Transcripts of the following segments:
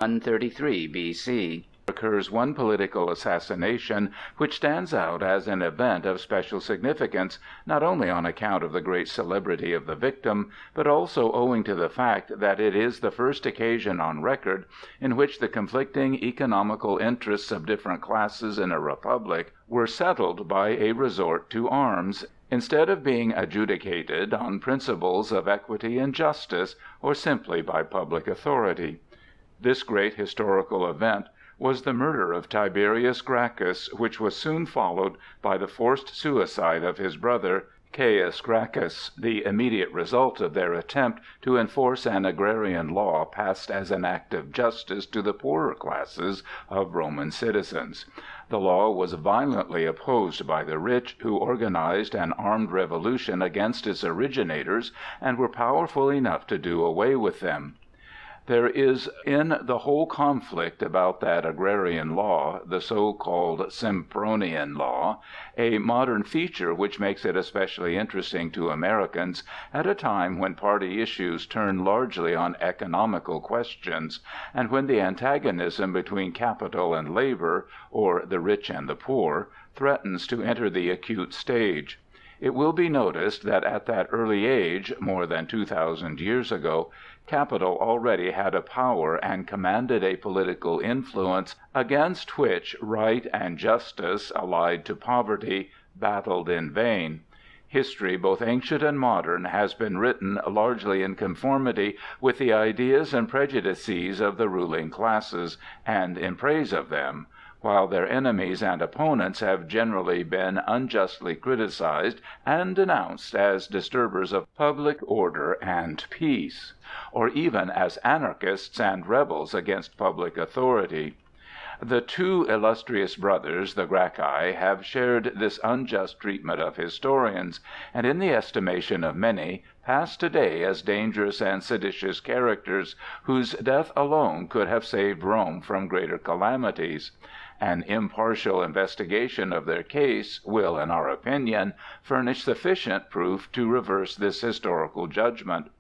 133 B.C. occurs one political assassination which stands out as an event of special significance, not only on account of the great celebrity of the victim, but also owing to the fact that it is the first occasion on record in which the conflicting economical interests of different classes in a republic were settled by a resort to arms, instead of being adjudicated on principles of equity and justice, or simply by public authority. This great historical event was the murder of Tiberius Gracchus, which was soon followed by the forced suicide of his brother, Gaius Gracchus, the immediate result of their attempt to enforce an agrarian law passed as an act of justice to the poorer classes of Roman citizens. The law was violently opposed by the rich, who organized an armed revolution against its originators and were powerful enough to do away with them. There is in the whole conflict about that agrarian law, the so-called Semperonian Law, a modern feature which makes it especially interesting to Americans at a time when party issues turn largely on economical questions, and when the antagonism between capital and labor, or the rich and the poor, threatens to enter the acute stage. It will be noticed that at that early age, more than 2,000 years ago, capital already had a power and commanded a political influence against which right and justice, allied to poverty, battled in vain. History, both ancient and modern, has been written largely in conformity with the ideas and prejudices of the ruling classes, and in praise of them, while their enemies and opponents have generally been unjustly criticized and denounced as disturbers of public order and peace, or even as anarchists and rebels against public authority. The two illustrious brothers, the Gracchi, have shared this unjust treatment of historians, and in the estimation of many pass today as dangerous and seditious characters, whose death alone could have saved Rome from greater calamities. An impartial investigation of their case will, in our opinion, furnish sufficient proof to reverse this historical judgment.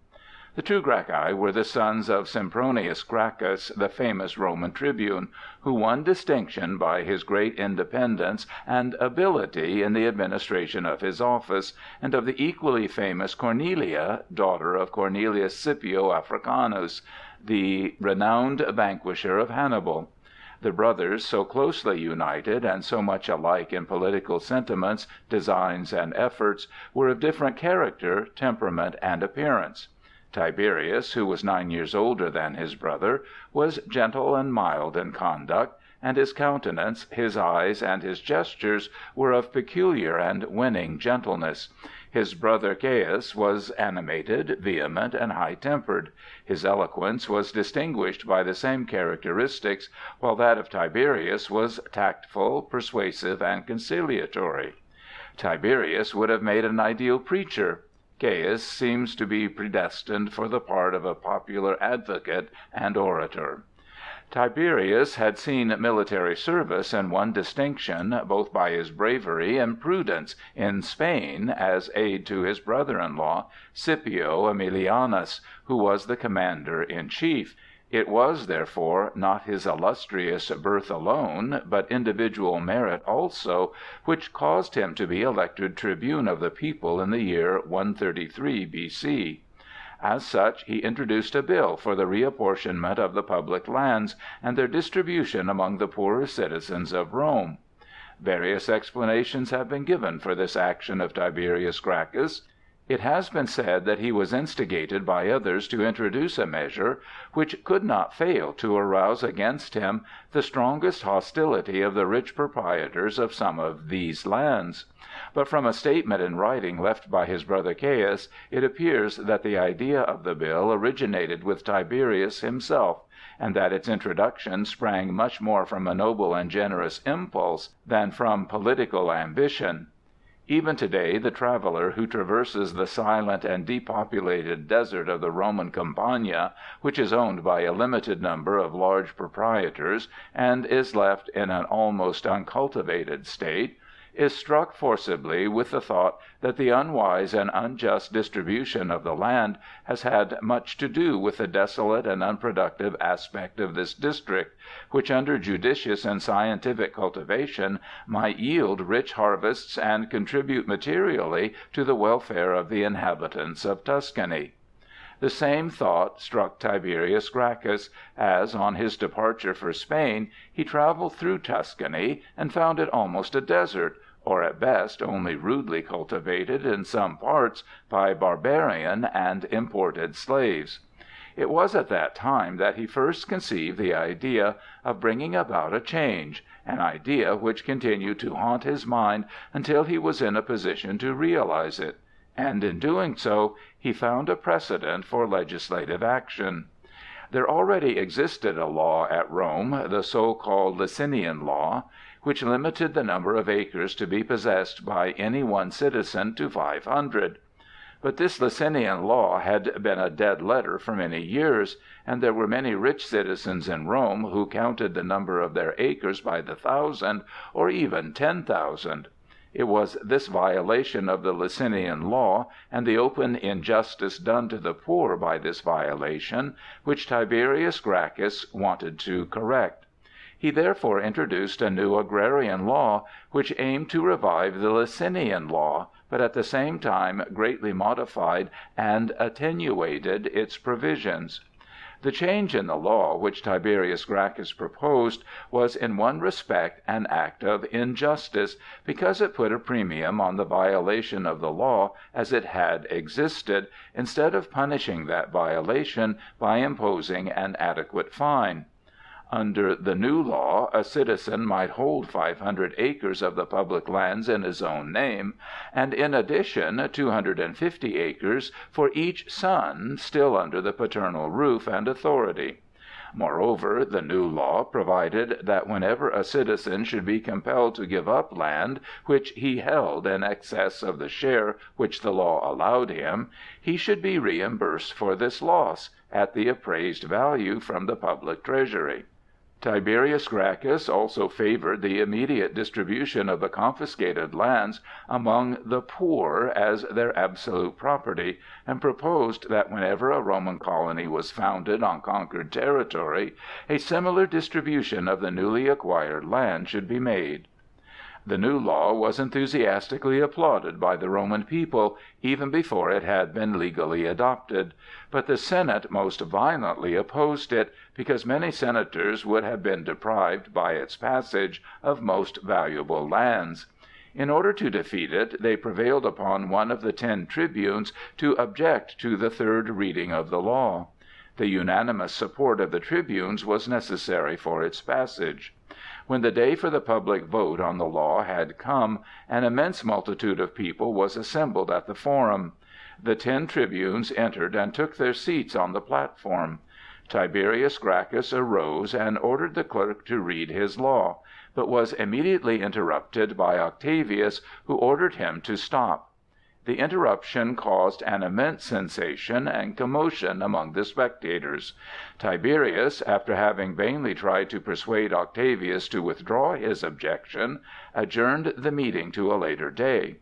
The two Gracchi were the sons of Sempronius Gracchus, the famous Roman tribune, who won distinction by his great independence and ability in the administration of his office, and of the equally famous Cornelia, daughter of Cornelius Scipio Africanus, the renowned vanquisher of Hannibal. The brothers, so closely united and so much alike in political sentiments, designs, and efforts, were of different character, temperament, and appearance. Tiberius, who was 9 years older than his brother, was gentle and mild in conduct, and his countenance, his eyes, and his gestures were of peculiar and winning gentleness. His brother Gaius was animated, vehement, and high-tempered. His eloquence was distinguished by the same characteristics, while that of Tiberius was tactful, persuasive, and conciliatory. Tiberius would have made an ideal preacher. Gaius seems to be predestined for the part of a popular advocate and orator. Tiberius had seen military service and won distinction, both by his bravery and prudence, in Spain as aide to his brother-in-law, Scipio Aemilianus, who was the commander-in-chief. It was, therefore, not his illustrious birth alone, but individual merit also, which caused him to be elected tribune of the people in the year 133 B.C. As such, he introduced a bill for the reapportionment of the public lands and their distribution among the poorer citizens of Rome. Various explanations have been given for this action of Tiberius Gracchus. It has been said that he was instigated by others to introduce a measure which could not fail to arouse against him the strongest hostility of the rich proprietors of some of these lands. But from a statement in writing left by his brother Gaius, it appears that the idea of the bill originated with Tiberius himself, and that its introduction sprang much more from a noble and generous impulse than from political ambition. Even today the traveler who traverses the silent and depopulated desert of the Roman Campagna, which is owned by a limited number of large proprietors and is left in an almost uncultivated state, is struck forcibly with the thought that the unwise and unjust distribution of the land has had much to do with the desolate and unproductive aspect of this district, which under judicious and scientific cultivation might yield rich harvests and contribute materially to the welfare of the inhabitants of Tuscany. The same thought struck Tiberius Gracchus as, on his departure for Spain, he traveled through Tuscany and found it almost a desert, or at best only rudely cultivated in some parts by barbarian and imported slaves. It was at that time that he first conceived the idea of bringing about a change, an idea which continued to haunt his mind until he was in a position to realize it. And in doing so, he found a precedent for legislative action. There already existed a law at Rome, the so-called Licenian Law, which limited the number of acres to be possessed by any one citizen to 500. But this Licenian Law had been a dead letter for many years, and there were many rich citizens in Rome who counted the number of their acres by the 1,000 or even 10,000. It was this violation of the Licenian Law, and the open injustice done to the poor by this violation, which Tiberius Gracchus wanted to correct. He therefore introduced a new agrarian law, which aimed to revive the Licenian Law, but at the same time greatly modified and attenuated its provisions. The change in the law which Tiberius Gracchus proposed was in one respect an act of injustice, because it put a premium on the violation of the law as it had existed, instead of punishing that violation by imposing an adequate fine. Under the new law, a citizen might hold 500 acres of the public lands in his own name, and in addition 250 acres for each son still under the paternal roof and authority. Moreover, the new law provided that whenever a citizen should be compelled to give up land which he held in excess of the share which the law allowed him, he should be reimbursed for this loss, at the appraised value from the public treasury. Tiberius Gracchus also favored the immediate distribution of the confiscated lands among the poor as their absolute property, and proposed that whenever a Roman colony was founded on conquered territory, a similar distribution of the newly acquired land should be made. The new law was enthusiastically applauded by the Roman people, even before it had been legally adopted, but the Senate most violently opposed it, because many senators would have been deprived by its passage of most valuable lands. In order to defeat it, they prevailed upon one of the 10 tribunes to object to the third reading of the law. The unanimous support of the tribunes was necessary for its passage. When the day for the public vote on the law had come, an immense multitude of people was assembled at the forum. The 10 tribunes entered and took their seats on the platform. Tiberius Gracchus arose and ordered the clerk to read his law, but was immediately interrupted by Octavius, who ordered him to stop. The interruption caused an immense sensation and commotion among the spectators. Tiberius, after having vainly tried to persuade Octavius to withdraw his objection, adjourned the meeting to a later day.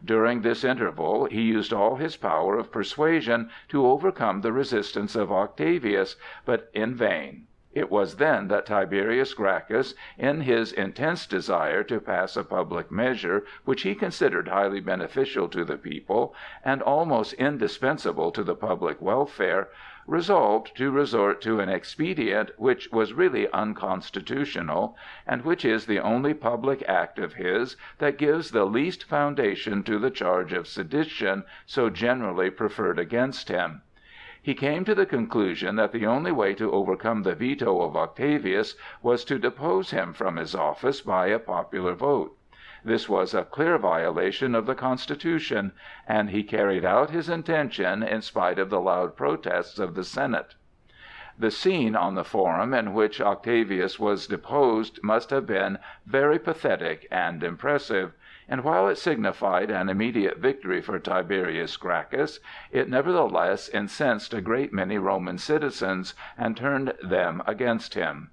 During this interval he used all his power of persuasion to overcome the resistance of Octavius, but in vain. It was then that Tiberius Gracchus, in his intense desire to pass a public measure which he considered highly beneficial to the people and almost indispensable to the public welfare, resolved to resort to an expedient which was really unconstitutional, and which is the only public act of his that gives the least foundation to the charge of sedition so generally preferred against him. He came to the conclusion that the only way to overcome the veto of Octavius was to depose him from his office by a popular vote. This was a clear violation of the Constitution, and he carried out his intention in spite of the loud protests of the Senate. The scene on the forum in which Octavius was deposed must have been very pathetic and impressive, and while it signified an immediate victory for Tiberius Gracchus, it nevertheless incensed a great many Roman citizens and turned them against him.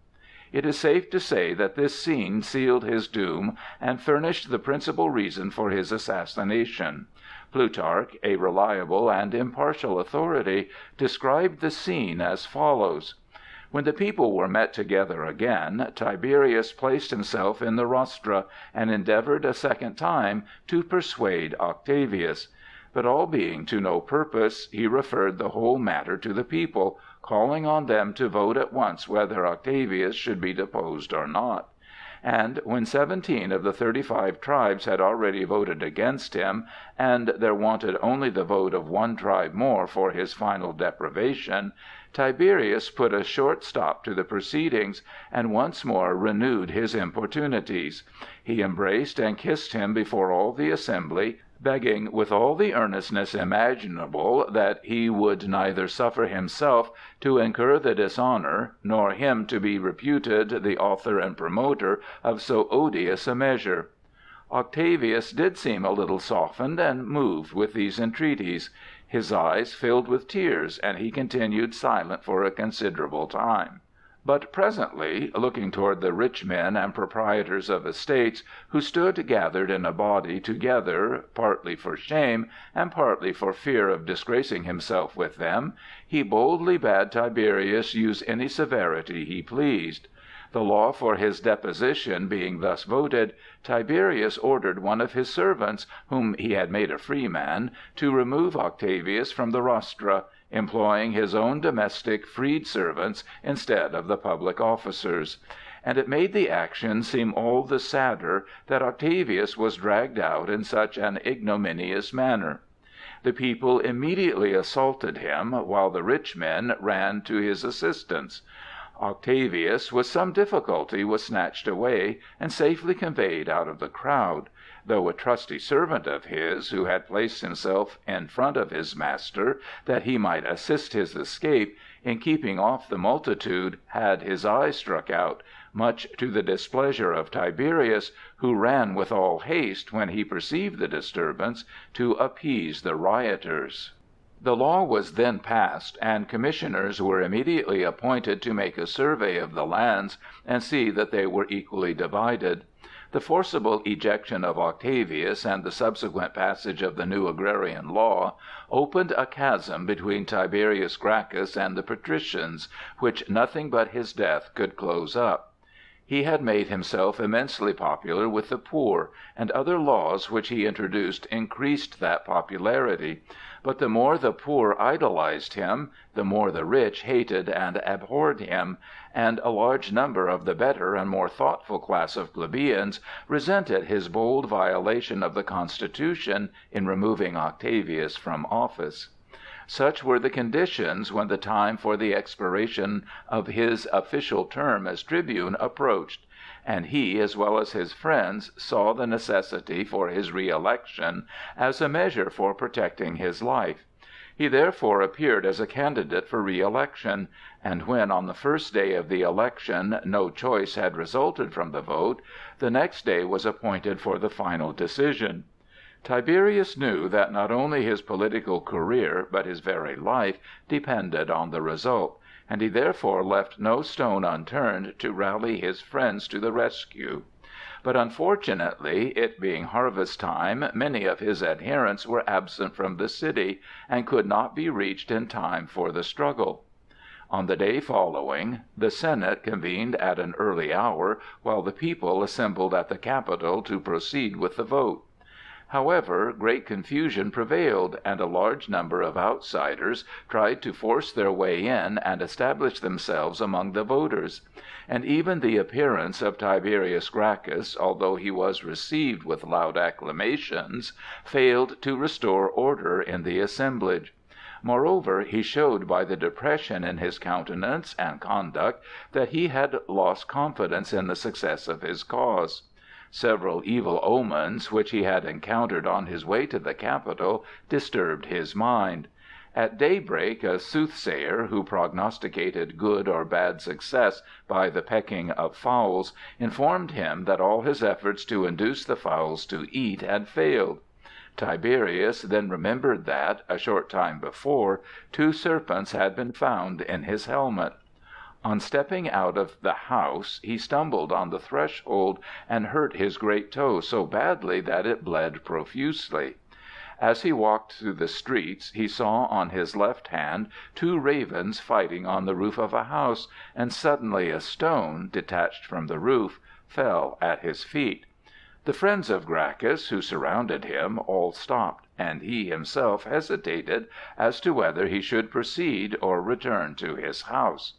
It is safe to say that this scene sealed his doom and furnished the principal reason for his assassination. Plutarch, a reliable and impartial authority, described the scene as follows: "When the people were met together again, Tiberius placed himself in the rostra, and endeavored a second time to persuade Octavius. But all being to no purpose, he referred the whole matter to the people, calling on them to vote at once whether Octavius should be deposed or not. And when 17 of the 35 tribes had already voted against him, and there wanted only the vote of one tribe more for his final deprivation, Tiberius put a short stop to the proceedings, and once more renewed his importunities. He embraced and kissed him before all the assembly, begging with all the earnestness imaginable that he would neither suffer himself to incur the dishonor, nor him to be reputed the author and promoter of so odious a measure. Octavius did seem a little softened and moved with these entreaties. His eyes filled with tears, and he continued silent for a considerable time. But presently, looking toward the rich men and proprietors of estates, who stood gathered in a body together, partly for shame and partly for fear of disgracing himself with them, he boldly bade Tiberius use any severity he pleased. The law for his deposition being thus voted, Tiberius ordered one of his servants, whom he had made a free man, to remove Octavius from the rostra, employing his own domestic freed servants instead of the public officers. And it made the action seem all the sadder that Octavius was dragged out in such an ignominious manner. The people immediately assaulted him, while the rich men ran to his assistance. Octavius with some difficulty was snatched away and safely conveyed out of the crowd, though a trusty servant of his, who had placed himself in front of his master that he might assist his escape, in keeping off the multitude had his eye struck out, much to the displeasure of Tiberius, who ran with all haste, when he perceived the disturbance, to appease the rioters. The law was then passed, and commissioners were immediately appointed to make a survey of the lands and see that they were equally divided. The forcible ejection of Octavius and the subsequent passage of the new agrarian law opened a chasm between Tiberius Gracchus and the patricians, which nothing but his death could close up. He had made himself immensely popular with the poor, and other laws which he introduced increased that popularity. But the more the poor idolized him, the more the rich hated and abhorred him, and a large number of the better and more thoughtful class of plebeians resented his bold violation of the Constitution in removing Octavius from office. Such were the conditions when the time for the expiration of his official term as tribune approached, and he, as well as his friends, saw the necessity for his re-election as a measure for protecting his life. He therefore appeared as a candidate for re-election, and when on the first day of the election no choice had resulted from the vote, the next day was appointed for the final decision. Tiberius knew that not only his political career, but his very life, depended on the result, and he therefore left no stone unturned to rally his friends to the rescue. But unfortunately, it being harvest time, many of his adherents were absent from the city, and could not be reached in time for the struggle. On the day following, the Senate convened at an early hour, while the people assembled at the Capitol to proceed with the vote. However, great confusion prevailed, and a large number of outsiders tried to force their way in and establish themselves among the voters. And even the appearance of Tiberius Gracchus, although he was received with loud acclamations, failed to restore order in the assemblage. Moreover, he showed by the depression in his countenance and conduct that he had lost confidence in the success of his cause. Several evil omens which he had encountered on his way to the Capitol disturbed his mind. At daybreak a soothsayer, who prognosticated good or bad success by the pecking of fowls, informed him that all his efforts to induce the fowls to eat had failed. Tiberius then remembered that, a short time before, 2 serpents had been found in his helmet. On stepping out of the house he stumbled on the threshold and hurt his great toe so badly that it bled profusely. As he walked through the streets he saw on his left hand 2 ravens fighting on the roof of a house, and suddenly a stone, detached from the roof, fell at his feet. The friends of Gracchus, who surrounded him, all stopped, and he himself hesitated as to whether he should proceed or return to his house.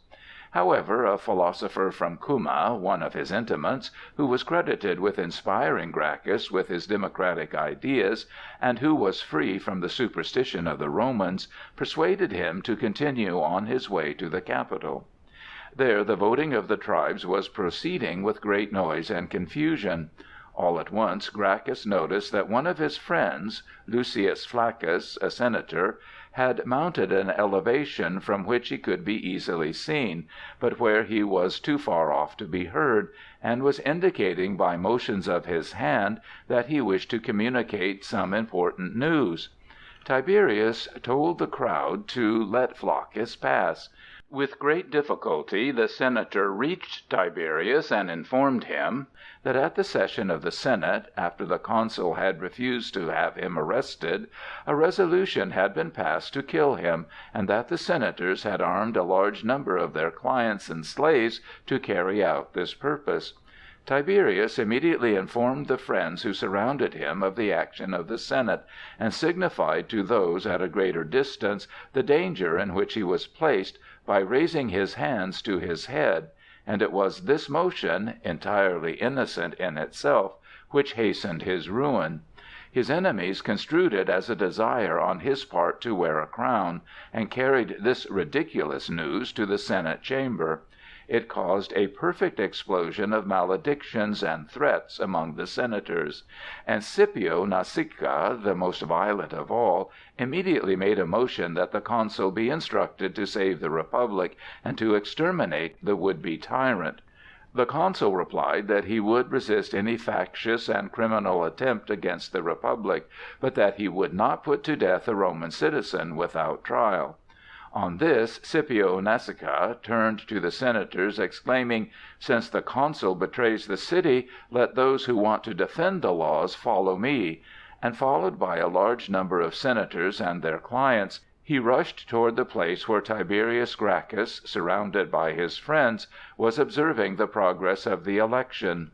However, a philosopher from Cuma, one of his intimates, who was credited with inspiring Gracchus with his democratic ideas, and who was free from the superstition of the Romans, persuaded him to continue on his way to the capital. There the voting of the tribes was proceeding with great noise and confusion. All at once Gracchus noticed that one of his friends, Lucius Flaccus, a senator, had mounted an elevation from which he could be easily seen, but where he was too far off to be heard, and was indicating by motions of his hand that he wished to communicate some important news. Tiberius told the crowd to let Flaccus pass. With great difficulty the senator reached Tiberius and informed him that at the session of the Senate, after the consul had refused to have him arrested, a resolution had been passed to kill him, and that the senators had armed a large number of their clients and slaves to carry out this purpose. Tiberius immediately informed the friends who surrounded him of the action of the Senate, and signified to those at a greater distance the danger in which he was placed by raising his hands to his head, and it was this motion, entirely innocent in itself, which hastened his ruin. His enemies construed it as a desire on his part to wear a crown, and carried this ridiculous news to the Senate chamber. It caused a perfect explosion of maledictions and threats among the senators, and Scipio Nasica, the most violent of all, immediately made a motion that the consul be instructed to save the Republic and to exterminate the would-be tyrant. The consul replied that he would resist any factious and criminal attempt against the Republic, but that he would not put to death a Roman citizen without trial. On this Scipio Nasica turned to the senators, exclaiming, "Since the consul betrays the city, let those who want to defend the laws follow me," and followed by a large number of senators and their clients, he rushed toward the place where Tiberius Gracchus, surrounded by his friends, was observing the progress of the election.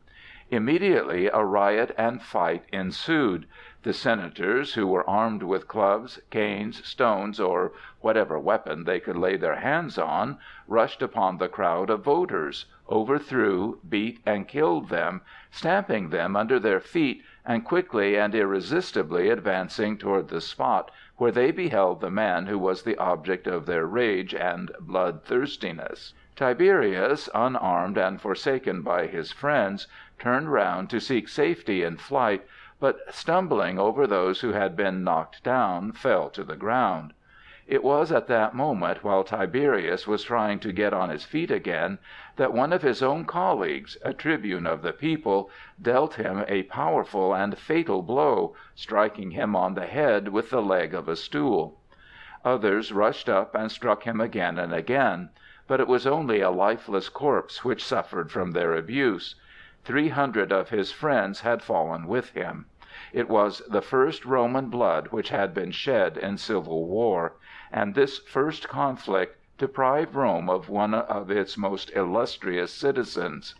Immediately a riot and fight ensued. The senators, who were armed with clubs, canes, stones, or whatever weapon they could lay their hands on, rushed upon the crowd of voters, overthrew, beat, and killed them, stamping them under their feet and quickly and irresistibly advancing toward the spot where they beheld the man who was the object of their rage and bloodthirstiness. Tiberius, unarmed and forsaken by his friends, turned round to seek safety in flight, but stumbling over those who had been knocked down, fell to the ground. It was at that moment, while Tiberius was trying to get on his feet again, that one of his own colleagues, a tribune of the people, dealt him a powerful and fatal blow, striking him on the head with the leg of a stool. Others rushed up and struck him again and again, but it was only a lifeless corpse which suffered from their abuse. 300 of his friends had fallen with him. It was the first Roman blood which had been shed in civil war, and this first conflict deprived Rome of one of its most illustrious citizens.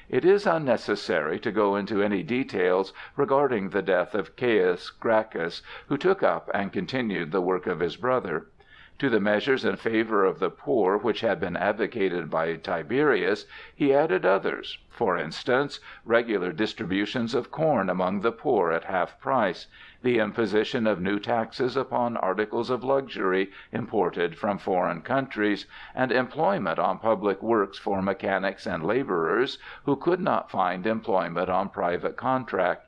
It is unnecessary to go into any details regarding the death of Gaius Gracchus, who took up and continued the work of his brother. To the measures in favor of the poor which had been advocated by Tiberius, he added others, for instance, regular distributions of corn among the poor at half price, the imposition of new taxes upon articles of luxury imported from foreign countries, and employment on public works for mechanics and laborers who could not find employment on private contract.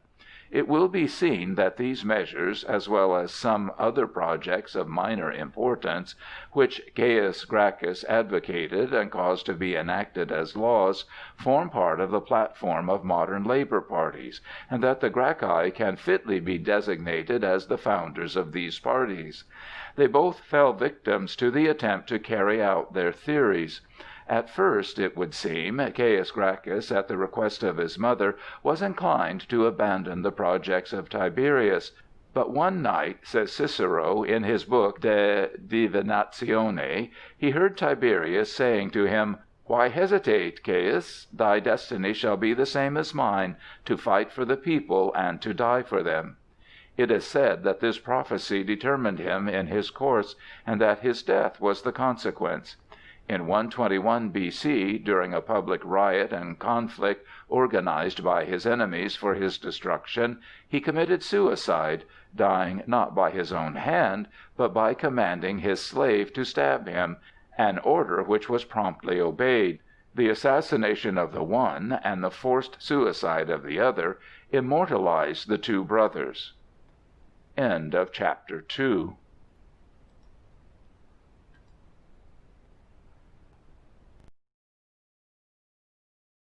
It will be seen that these measures, as well as some other projects of minor importance, which Gaius Gracchus advocated and caused to be enacted as laws, form part of the platform of modern labor parties, and that the Gracchi can fitly be designated as the founders of these parties. They both fell victims to the attempt to carry out their theories. At first, it would seem, Gaius Gracchus, at the request of his mother, was inclined to abandon the projects of Tiberius. But one night, says Cicero in his book De Divinatione, he heard Tiberius saying to him, "Why hesitate, Gaius? Thy destiny shall be the same as mine, to fight for the people and to die for them." It is said that this prophecy determined him in his course, and that his death was the consequence. In 121 B.C., during a public riot and conflict organized by his enemies for his destruction, he committed suicide, dying not by his own hand, but by commanding his slave to stab him, an order which was promptly obeyed. The assassination of the one and the forced suicide of the other immortalized the two brothers. End of Chapter 2.